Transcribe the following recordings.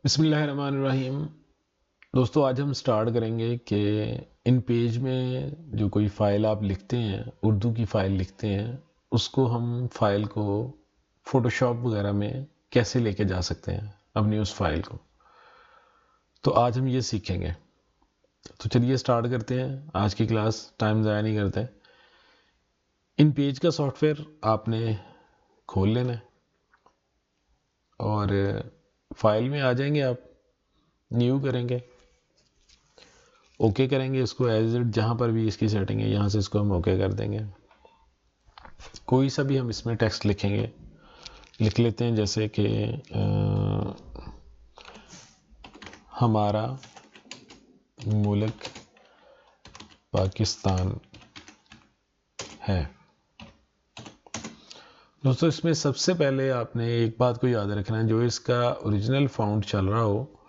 बिस्मिल्लाहिर्रहमानिर्रहीम। दोस्तों, आज हम स्टार्ट करेंगे कि इन पेज में जो कोई फ़ाइल आप लिखते हैं, उर्दू की फ़ाइल लिखते हैं, उसको हम फ़ाइल को फ़ोटोशॉप वगैरह में कैसे लेके जा सकते हैं अपनी उस फ़ाइल को। तो आज हम ये सीखेंगे। तो चलिए स्टार्ट करते हैं आज की क्लास, टाइम ज़ाया नहीं करते। इन पेज का सॉफ्टवेयर आपने खोल लेना है और फाइल में आ जाएंगे आप, न्यू करेंगे, ओके करेंगे इसको एज इट, जहाँ पर भी इसकी सेटिंग है यहाँ से इसको हम ओके कर देंगे। कोई सा भी हम इसमें टेक्स्ट लिखेंगे, लिख लेते हैं जैसे कि हमारा मुल्क पाकिस्तान है। दोस्तों, इसमें सबसे पहले आपने एक बात को याद रखना है, जो इसका ओरिजिनल फ़ॉन्ट चल रहा हो,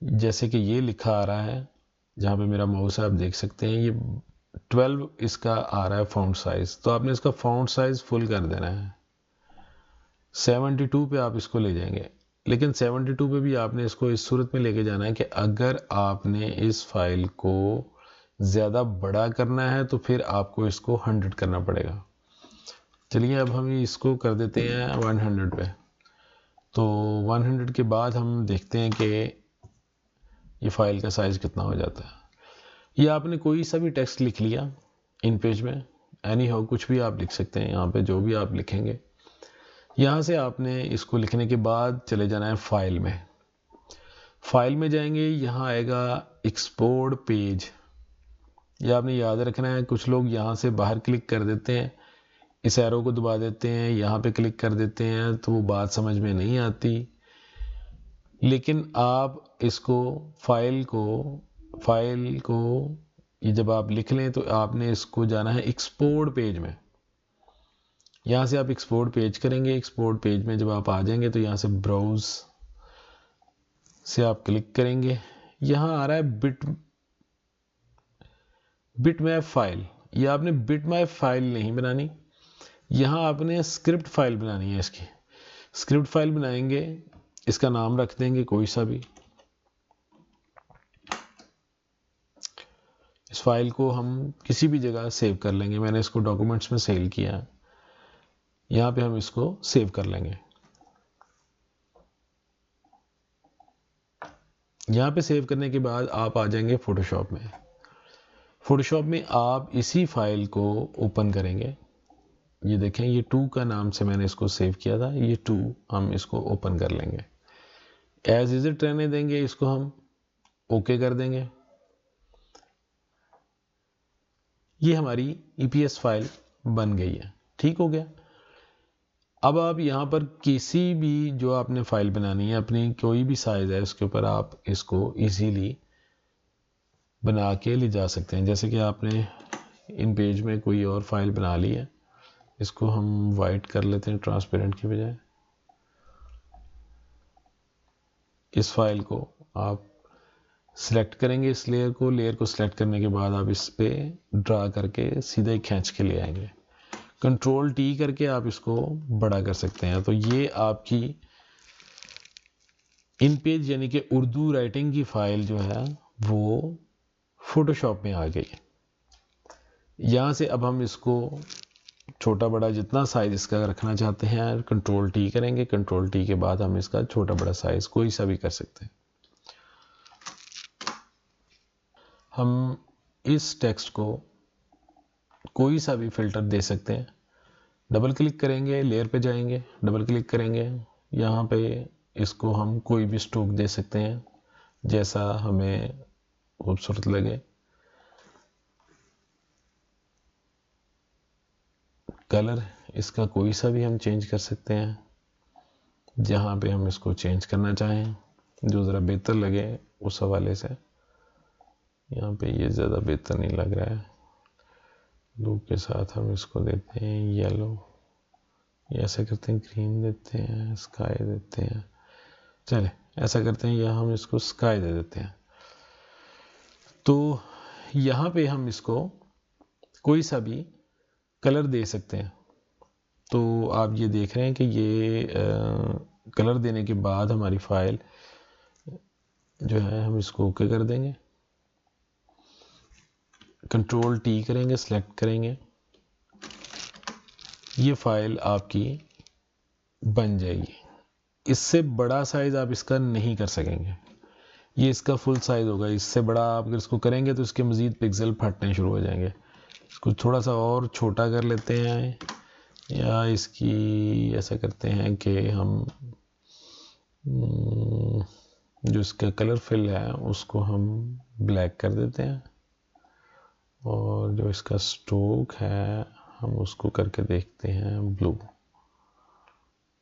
जैसे कि ये लिखा आ रहा है, जहाँ पे मेरा माउस है आप देख सकते हैं, ये 12 इसका आ रहा है फ़ॉन्ट साइज़। तो आपने इसका फ़ॉन्ट साइज़ फुल कर देना है, 72 पे आप इसको ले जाएंगे। लेकिन 72 पे भी आपने इसको इस सूरत में लेके जाना है कि अगर आपने इस फाइल को ज़्यादा बड़ा करना है तो फिर आपको इसको 100 करना पड़ेगा। चलिए अब हम इसको कर देते हैं 100 पे। तो 100 के बाद हम देखते हैं कि ये फाइल का साइज़ कितना हो जाता है। ये आपने कोई सा भी टेक्स्ट लिख लिया इन पेज में, एनी हाउ कुछ भी आप लिख सकते हैं, यहाँ पे जो भी आप लिखेंगे। यहाँ से आपने इसको लिखने के बाद चले जाना है फाइल में। फाइल में जाएंगे, यहाँ आएगा एक्सपोर्ट पेज। ये आपने याद रखना है, कुछ लोग यहाँ से बाहर क्लिक कर देते हैं, इस एरो को दबा देते हैं, यहाँ पे क्लिक कर देते हैं, तो वो बात समझ में नहीं आती। लेकिन आप इसको फाइल को ये जब आप लिख लें तो आपने इसको जाना है एक्सपोर्ट पेज में। यहाँ से आप एक्सपोर्ट पेज करेंगे। एक्सपोर्ट पेज में जब आप आ जाएंगे तो यहाँ से ब्राउज से आप क्लिक करेंगे। यहाँ आ रहा है बिट मैप फाइल। ये आपने बिट मैप फाइल नहीं बनानी, यहाँ आपने स्क्रिप्ट फाइल बनानी है। इसकी स्क्रिप्ट फाइल बनाएंगे, इसका नाम रख देंगे कोई सा भी। इस फाइल को हम किसी भी जगह सेव कर लेंगे। मैंने इसको डॉक्यूमेंट्स में सेव किया है, यहाँ पे हम इसको सेव कर लेंगे। यहाँ पे सेव करने के बाद आप आ जाएंगे फोटोशॉप में। फोटोशॉप में आप इसी फाइल को ओपन करेंगे। ये देखें, ये 2 का नाम से मैंने इसको सेव किया था, ये 2 हम इसको ओपन कर लेंगे। एज इज इट रहने देंगे, इसको हम ओके कर देंगे। ये हमारी ईपीएस फाइल बन गई है। ठीक हो गया। अब आप यहाँ पर किसी भी जो आपने फाइल बनानी है, अपनी कोई भी साइज है, उसके ऊपर आप इसको इजीली बना के ले जा सकते हैं। जैसे कि आपने इन पेज में कोई और फाइल बना ली है, इसको हम वाइट कर लेते हैं ट्रांसपेरेंट की बजाय। इस फाइल को आप सिलेक्ट करेंगे, इस लेयर को सिलेक्ट करने के बाद आप इस पे ड्रा करके सीधे खींच के ले आएंगे। कंट्रोल टी करके आप इसको बड़ा कर सकते हैं। तो ये आपकी इन पेज यानी कि उर्दू राइटिंग की फाइल जो है वो फोटोशॉप में आ गई। यहाँ से अब हम इसको छोटा बड़ा जितना साइज इसका रखना चाहते हैं, कंट्रोल टी करेंगे। कंट्रोल टी के बाद हम इसका छोटा बड़ा साइज कोई सा भी कर सकते हैं। हम इस टेक्स्ट को कोई सा भी फिल्टर दे सकते हैं। डबल क्लिक करेंगे, लेयर पे जाएंगे, डबल क्लिक करेंगे, यहाँ पे इसको हम कोई भी स्ट्रोक दे सकते हैं जैसा हमें खूबसूरत लगे। कलर इसका कोई सा भी हम चेंज कर सकते हैं, जहाँ पे हम इसको चेंज करना चाहें, जो ज़रा बेहतर लगे उस हवाले से। यहाँ पे ये ज़्यादा बेहतर नहीं लग रहा है। ब्लू के साथ हम इसको देते हैं येलो, ऐसा करते हैं ग्रीन देते हैं, स्काई देते हैं। चले ऐसा करते हैं, या हम इसको स्काई दे देते हैं। तो यहाँ पे हम इसको कोई सा भी कलर दे सकते हैं। तो आप ये देख रहे हैं कि ये कलर देने के बाद हमारी फाइल जो है हम इसको ओके कर देंगे, कंट्रोल टी करेंगे, सेलेक्ट करेंगे, ये फाइल आपकी बन जाएगी। इससे बड़ा साइज आप इसका नहीं कर सकेंगे, ये इसका फुल साइज होगा। इससे बड़ा आप अगर इसको करेंगे तो इसके मज़ीद पिक्सल फटने शुरू हो जाएंगे। इसको थोड़ा सा और छोटा कर लेते हैं, या इसकी ऐसा करते हैं कि हम जो इसका कलर फिल है उसको हम ब्लैक कर देते हैं, और जो इसका स्ट्रोक है हम उसको करके देखते हैं ब्लू,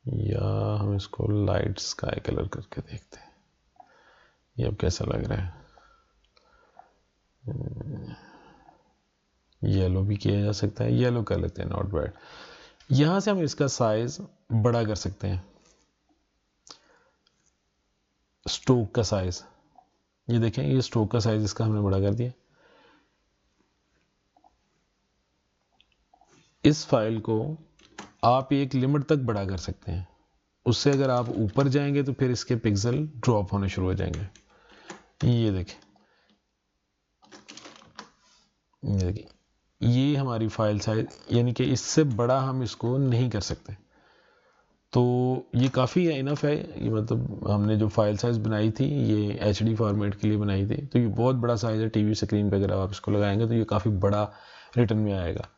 या हम इसको लाइट स्काई कलर करके देखते हैं। ये अब कैसा लग रहा है? येलो भी किया जा सकता है, येलो कर लेते हैं, नॉट बैड। यहां से हम इसका साइज बड़ा कर सकते हैं, स्ट्रोक का साइज। ये देखें, ये स्ट्रोक का साइज इसका हमने बड़ा कर दिया। इस फाइल को आप एक लिमिट तक बड़ा कर सकते हैं, उससे अगर आप ऊपर जाएंगे तो फिर इसके पिक्सल ड्रॉप होने शुरू हो जाएंगे। ये देखें, ये हमारी फाइल साइज, यानी कि इससे बड़ा हम इसको नहीं कर सकते। तो ये काफ़ी इनफ है। ये मतलब हमने जो फाइल साइज बनाई थी ये HD फॉर्मेट के लिए बनाई थी, तो ये बहुत बड़ा साइज है। टीवी स्क्रीन पे अगर आप इसको लगाएंगे तो ये काफ़ी बड़ा रिटर्न में आएगा।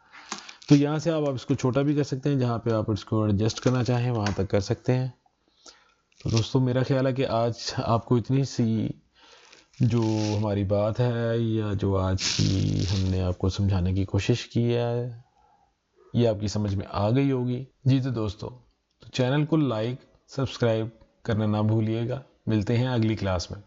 तो यहाँ से आप इसको छोटा भी कर सकते हैं, जहाँ पे आप इसको एडजस्ट करना चाहें वहाँ तक कर सकते हैं। तो दोस्तों, मेरा ख्याल है कि आज आपको इतनी सी जो हमारी बात है, या जो आज की हमने आपको समझाने की कोशिश की है, ये आपकी समझ में आ गई होगी। जी तो दोस्तों, तो चैनल को लाइक सब्सक्राइब करना ना भूलिएगा। मिलते हैं अगली क्लास में।